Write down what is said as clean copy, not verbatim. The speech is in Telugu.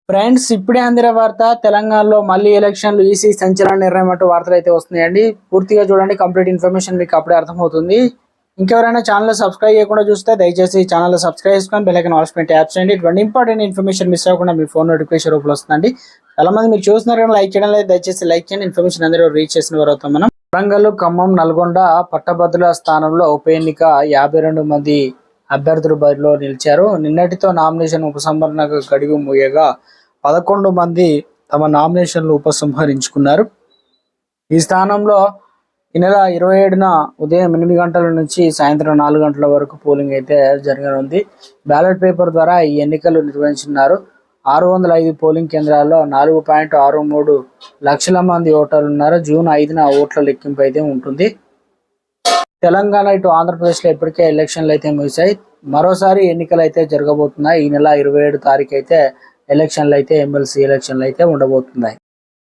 ఫ్రెండ్స్, ఇప్పుడే అందిన వార్త. తెలంగాణలో మళ్ళీ ఎలక్షన్లు, ఈసీ సంచలన నిర్ణయం అంటూ వార్తలు అయితే వస్తున్నాయండి. పూర్తిగా చూడండి, కంప్లీట్ ఇన్ఫర్మేషన్ మీకు అప్పుడే అర్థమవుతుంది. ఇంకెవరైనా ఛానల్ సబ్స్క్రైబ్ చేయకుండా చూస్తే దయచేసి ఛానల్ సబ్స్క్రైబ్ చేసుకొని బెల్ ఐకాన్ ఆల్ పెట్టి ట్యాప్ చేయండి. ఇటువంటి ఇంపార్టెంట్ ఇన్ఫర్మేషన్ మిస్ అవ్వకుండా మీ ఫోన్ నోటిఫికేషన్ రూపంలో వస్తుందండి. చాలా మంది మీరు చూస్తున్నారు కానీ లైక్ చేయడం లేదు. దయచేసి లైక్ చేయండి. ఇన్ఫర్మేషన్ అందరూ రీచ్ చేసిన వారు అవుతాం మనం. వరంగల్, ఖమ్మం, నల్గొండ పట్టభద్రుల స్థానంలో ఉప ఎన్నిక 52 మంది అభ్యర్థులు బరిలో నిలిచారు. నిన్నటితో నామినేషన్ ఉపసంహరణకు గడువు ముగియగా 11 మంది తమ నామినేషన్లు ఉపసంహరించుకున్నారు. ఈ స్థానంలో ఈ నెల 27న ఉదయం 8 గంటల నుంచి సాయంత్రం 4 గంటల వరకు పోలింగ్ అయితే జరగనుంది. బ్యాలెట్ పేపర్ ద్వారా ఈ ఎన్నికలు నిర్వహించున్నారు. 605 పోలింగ్ కేంద్రాల్లో 4.63 లక్షల మంది ఓటర్లు ఉన్నారు. జూన్ 5న ఓట్ల లెక్కింపు అయితే ఉంటుంది. తెలంగాణ ఇటు ఆంధ్రప్రదేశ్లో ఇప్పటికే ఎలక్షన్లు అయితే ముగిశాయి. మరోసారి ఎన్నికలు అయితే జరగబోతున్నాయి. ఈ నెల 27 తారీఖు అయితే ఎలక్షన్లు అయితే ఎమ్మెల్సీ ఎలక్షన్లు అయితే ఉండబోతున్నాయి.